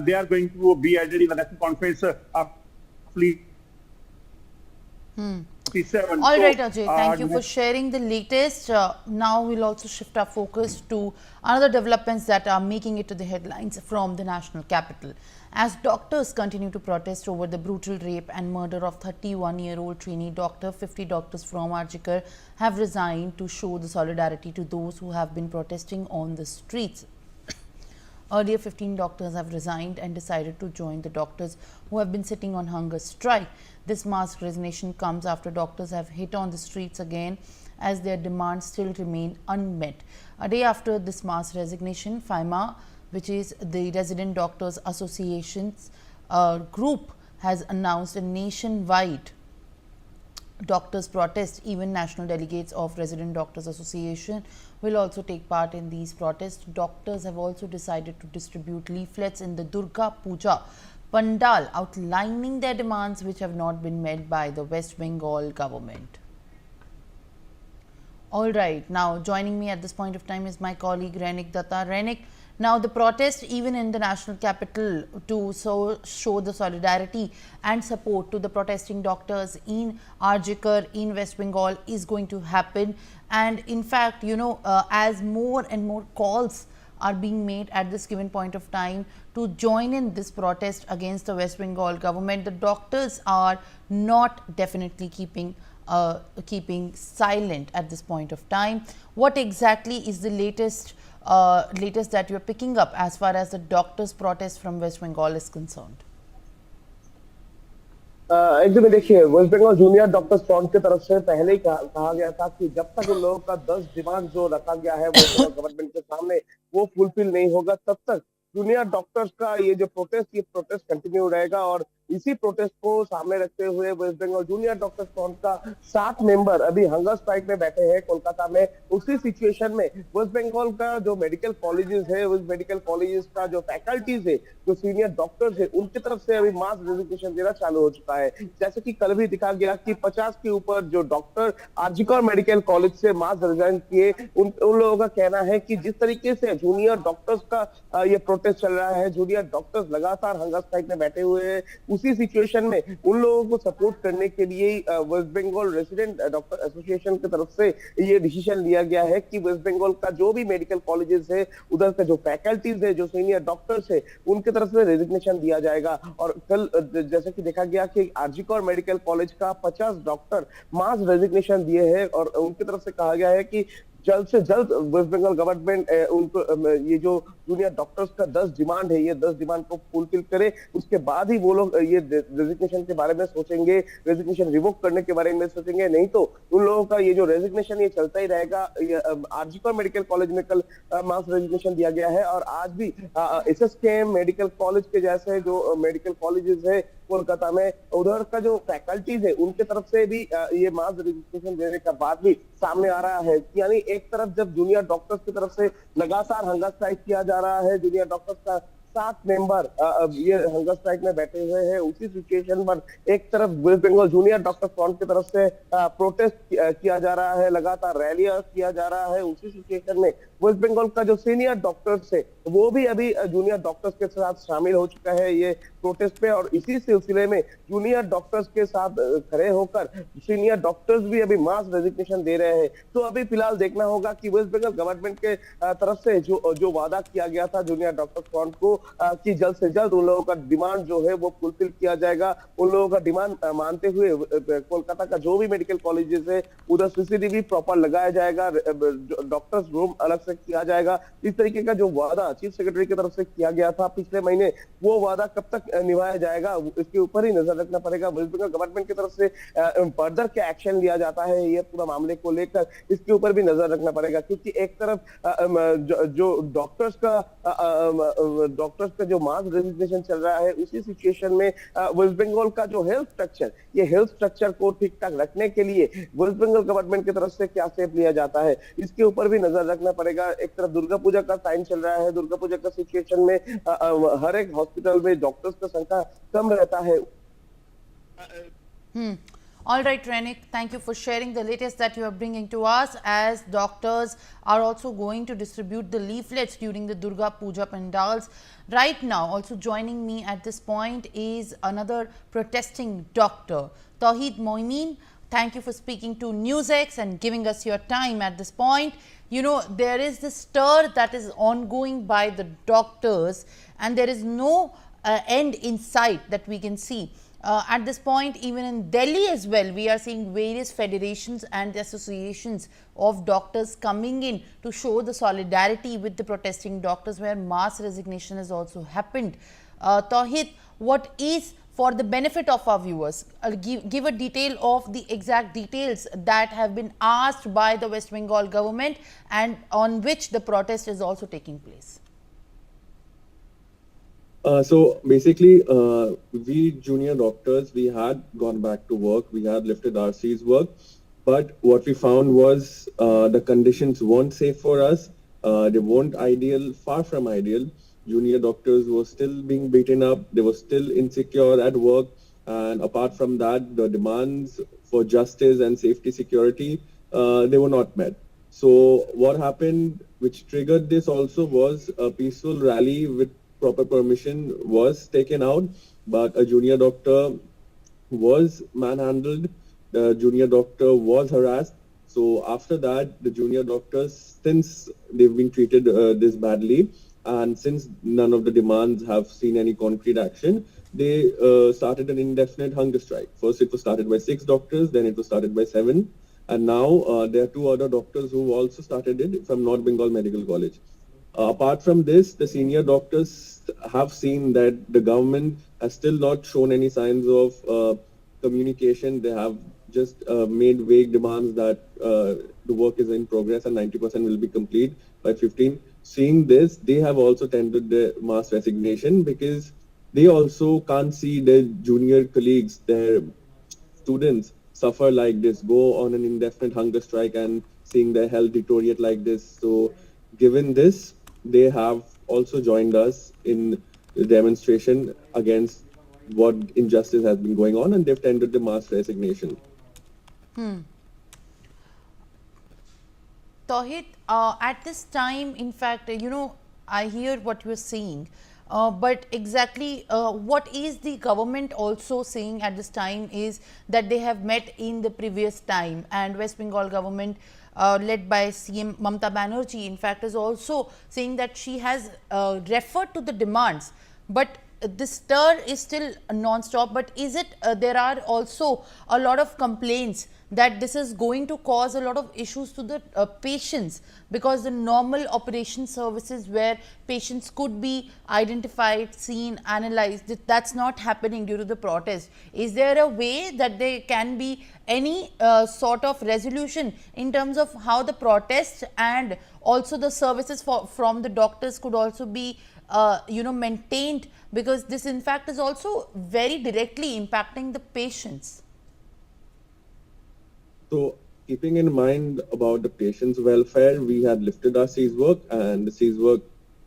they are going to be added in the national conference of fleet. All right, Ajay, thank you for sharing the latest. Now we'll also shift our focus to another developments that are making it to the headlines from the national capital. As doctors continue to protest over the brutal rape and murder of 31-year-old trainee doctor, 50 doctors from Arjikar have resigned to show the solidarity to those who have been protesting on the streets. Earlier, 15 doctors have resigned and decided to join the doctors who have been sitting on hunger strike. This mass resignation comes after doctors have hit on the streets again as their demands still remain unmet. A day after this mass resignation, FAIMA, which is the Resident Doctors Association's group, has announced a nationwide doctors protest. Even national delegates of Resident Doctors Association will also take part in these protests. Doctors have also decided to distribute leaflets in the Durga Puja Pandal outlining their demands which have not been met by the West Bengal government. All right, now joining me at this point of time is my colleague Renik Datta. Renik, now the protest even in the national capital to show the solidarity and support to the protesting doctors in Arjikar in West Bengal is going to happen, and in fact, you know, as more and more calls are being made at this given point of time to join in this protest against the West Bengal government, the doctors are not definitely keeping silent at this point of time. What exactly is the latest that you are picking up as far as the doctors protest from West Bengal is concerned? एकदम देखिए, West Bengal junior doctors front की तरफ से पहले ही कहा गया था कि जब तक उन लोगों का 10 डिमांड जो रखा गया है वेस्ट बंगाल गवर्नमेंट के सामने वो फुलफिल नहीं होगा, तब तक जूनियर डॉक्टर्स का ये प्रोटेस्ट कंटिन्यू रहेगा। और इसी प्रोटेस्ट को सामने रखते हुए West Bengal junior doctors front का 7 मेंबर अभी हंगर स्ट्राइक में बैठे हैं कोलकाता में। उसी सिचुएशन में वेस्ट बंगाल का जो मेडिकल कॉलेजेस है, उस मेडिकल कॉलेजेस का जो फैकल्टीज है, जो सीनियर डॉक्टर्स है, उनकी तरफ से अभी मास रेजिग्नेशन देना चालू हो चुका है। जैसे कि कल भी दिखा गया कि 50 के ऊपर जो डॉक्टर आरजीकर मेडिकल कॉलेज से मास रिजाइन किए, उन लोगों का कहना है कि जिस तरीके से जूनियर डॉक्टर्स का ये प्रोटेस्ट चल रहा है, जूनियर डॉक्टर्स लगातार हंगर स्ट्राइक में बैठे हुए हैं, उसी सिचुएशन में उन लोगों को सपोर्ट करने के लिए West Bengal resident doctor association की तरफ से ये डिसीजन लिया गया है कि वेस्ट बंगाल का जो भी मेडिकल कॉलेजेस है, उधर का जो फैकल्टीज है, जो सीनियर डॉक्टर्स है, उनकी तरफ से रेजिग्नेशन दिया जाएगा। और कल जैसे कि देखा गया कि आरजीकर मेडिकल कॉलेज का 50 डॉक्टर मास रेजिग्नेशन दिए हैं और उनकी तरफ से कहा गया है कि जल्द से जल्द वेस्ट बंगाल गवर्नमेंट उनको ये जो जूनियर डॉक्टर्स का 10 डिमांड है, ये 10 डिमांड को फुलफिल करे, उसके बाद ही वो लोग ये रेजिग्नेशन के बारे में सोचेंगे, रेजिग्नेशन रिवोक करने के बारे में सोचेंगे। नहीं तो उन लोगों का ये जो रेजिग्नेशन ये चलता ही रहेगा। आरजीकर मेडिकल कॉलेज में कल मास रेजिग्नेशन दिया गया है और आज भी एसएसकेएम मेडिकल कॉलेज के जैसे जो मेडिकल कॉलेजेस है कोलकाता में, उधर का जो फैकल्टीज है, उनके तरफ से भी ये मास रेजिग्नेशन देने का बात भी सामने आ रहा है। यानी एक तरफ जब जूनियर डॉक्टर्स की तरफ से लगातार हंगर स्ट्राइक किया जा रहा है, जूनियर डॉक्टर्स का 7 मेंबर ये हंगर स्ट्राइक में बैठे हुए हैं, उसी सिचुएशन पर एक तरफ West Bengal junior doctor front की तरफ से प्रोटेस्ट किया जा रहा है, लगातार रैलियां किया जा रहा है। उसी सिचुएशन में वेस्ट बंगाल का जो सीनियर डॉक्टर्स है, वो भी अभी जूनियर डॉक्टर्स के साथ शामिल हो चुका है ये प्रोटेस्ट पे। और इसी सिलसिले में जूनियर डॉक्टर्स के साथ खड़े होकर सीनियर डॉक्टर्स भी अभी मास रेजिग्नेशन दे रहे हैं। तो अभी फिलहाल देखना होगा कि वेस्ट बंगाल गवर्नमेंट के तरफ से जो वादा किया गया था जूनियर डॉक्टर फ्रंट को कि जल्द से जल्द उन लोगों का डिमांड जो है वो फुलफिल किया जाएगा। उन लोगों का डिमांड मानते हुए कोलकाता का जो भी मेडिकल कॉलेजेस है, उधर सीसीटीवी प्रॉपर लगाया जाएगा, डॉक्टर्स रूम अलग से किया जाएगा। इस तरीके का जो वादा चीफ सेक्रेटरी की तरफ से किया गया था पिछले महीने, वो वादा कब तक निभाया जाएगा, इसके ऊपर ही नजर रखना पड़ेगा। वेस्ट बंगाल गवर्नमेंट की तरफ से फर्दर क्या एक्शन लिया जाता है ये पूरा मामले को लेकर, इसके ऊपर भी नजर रखना पड़ेगा। क्योंकि एक तरफ जो डॉक्टर्स का जो मास रेजिग्नेशन चल रहा है, उसी सिचुएशन में वेस्ट बंगाल का जो हेल्थ स्ट्रक्चर को ठीक ठाक रखने के लिए वेस्ट बंगाल गवर्नमेंट की तरफ से क्या स्टेप लिया जाता है, इसके ऊपर भी नजर रखना पड़ेगा। एक तरफ दुर्गा पूजा का टाइम चल रहा है, दुर्गा पूजा का सिचुएशन में हर एक हॉस्पिटल में डॉक्टर्स का संख्या कम रहता है। All right, Renik, thank you for sharing the latest that you are bringing to us, as doctors are also going to distribute the leaflets during the Durga Puja pandals. Right now, also joining me at this point is another protesting doctor, Tawheed Moimeen. Thank you for speaking to NewsX and giving us your time at this point. You know, there is this stir that is ongoing by the doctors, and there is no end in sight that we can see. At this point, even in Delhi as well, we are seeing various federations and associations of doctors coming in to show the solidarity with the protesting doctors, where mass resignation has also happened. Tawheed, what is, for the benefit of our viewers, give a detail of the exact details that have been asked by the West Bengal government and on which the protest is also taking place. So basically, we junior doctors, we had gone back to work, we had lifted RC's work, but what we found was the conditions weren't safe for us. They weren't ideal, far from ideal. Junior doctors were still being beaten up, they were still insecure at work, and apart from that, the demands for justice and safety security, they were not met. So what happened, which triggered this also, was a peaceful rally with proper permission was taken out, but a junior doctor was manhandled, the junior doctor was harassed. So after that, the junior doctors, since they've been treated this badly, and since none of the demands have seen any concrete action, they started an indefinite hunger strike. First, it was started by 6 doctors, then it was started by 7, and now there are 2 other doctors who also started it from North Bengal Medical College. Apart from this, the senior doctors have seen that the government has still not shown any signs of communication. They have just made vague demands that the work is in progress and 90% will be complete by 15. Seeing this, they have also tendered the mass resignation because they also can't see their junior colleagues, their students suffer like this, go on an indefinite hunger strike and seeing their health deteriorate like this. So given this, they have also joined us in the demonstration against what injustice has been going on, and they've tendered the mass resignation. Tawheed, at this time, in fact, you know, I hear what you're saying, but exactly what is the government also saying at this time is that they have met in the previous time, and West Bengal government led by CM Mamata Banerjee, in fact, is also saying that she has referred to the demands, but this stir is still non-stop. But is it, there are also a lot of complaints that this is going to cause a lot of issues to the patients, because the normal operation services where patients could be identified, seen, analyzed, that's not happening due to the protest. Is there a way that there can be any sort of resolution in terms of how the protest and also the services from the doctors could also be you know, maintained, because this in fact is also very directly impacting the patients? So keeping in mind about the patient's welfare, we had lifted our cease work, and the cease work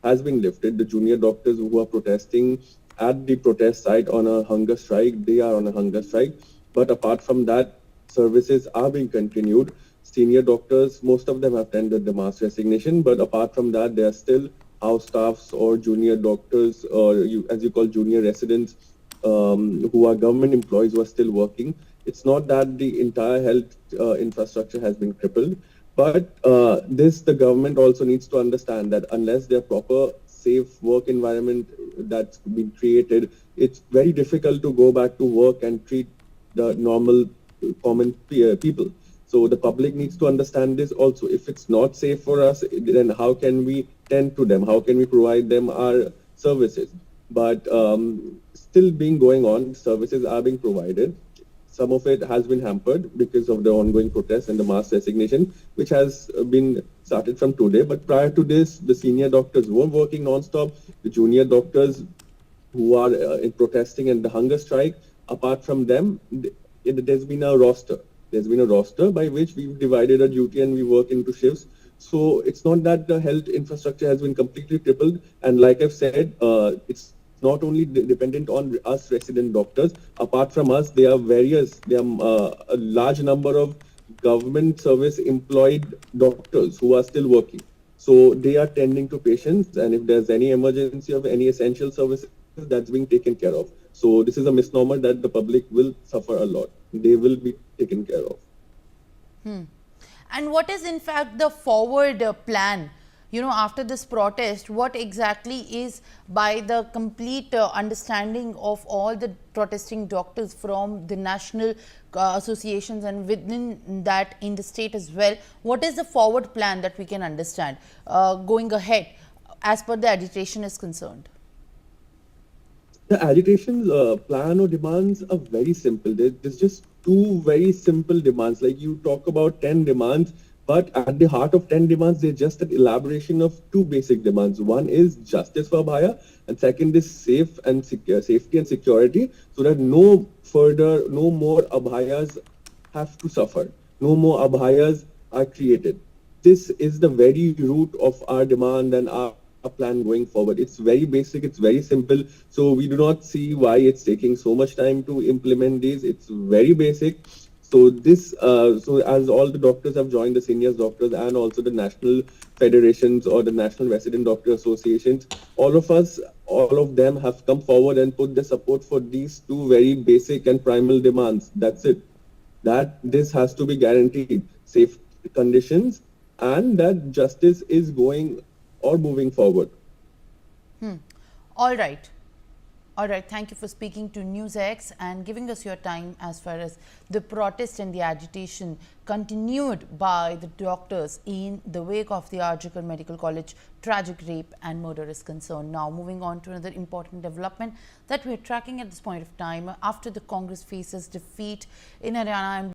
has been lifted. The junior doctors who are protesting at the protest site on a hunger strike, they are on a hunger strike. But apart from that, services are being continued. Senior doctors, most of them have tendered the mass resignation, but apart from that, there are still house staffs or junior doctors, or as you call junior residents, who are government employees who are still working. It's not that the entire health infrastructure has been crippled, but the government also needs to understand that unless there are proper, safe work environment that's been created, it's very difficult to go back to work and treat the normal, common people. So the public needs to understand this also. If it's not safe for us, then how can we tend to them? How can we provide them our services? But still being going on, services are being provided. Some of it has been hampered because of the ongoing protests and the mass resignation, which has been started from today. But prior to this, the senior doctors were working non-stop. The junior doctors who are in protesting and the hunger strike, apart from them, there's been a roster. There's been a roster by which we've divided our duty and we work into shifts. So it's not that the health infrastructure has been completely crippled. And like I've said, it's not only dependent on us resident doctors. Apart from us, there are a large number of government service employed doctors who are still working. So they are tending to patients, and if there's any emergency of any essential services, that's being taken care of. So this is a misnomer that the public will suffer a lot. They will be taken care of. And what is in fact the forward plan? After this protest, what exactly is, by the complete understanding of all the protesting doctors from the national associations and within that in the state as well, what is the forward plan that we can understand going ahead as per the agitation is concerned? The agitation plan or demands are very simple. There's just two very simple demands. Like you talk about 10 demands, but at the heart of 10 demands, they're just an elaboration of two basic demands. One is justice for Abhaya, and second is safety and security, so that no more Abhayas have to suffer. No more Abhayas are created. This is the very root of our demand and our plan going forward. It's very basic, it's very simple. So we do not see why it's taking so much time to implement these. It's very basic. So as all the doctors have joined, the seniors doctors and also the national federations or the National Resident Doctor Associations, all of them have come forward and put the support for these two very basic and primal demands. That's it. That this has to be guaranteed, safe conditions, and that justice is going or moving forward. All right. All right, thank you for speaking to NewsX and giving us your time as far as the protest and the agitation continued by the doctors in the wake of the Arjikar Medical College tragic rape and murder is concerned. Now, moving on to another important development that we are tracking at this point of time after the Congress faces defeat in Haryana and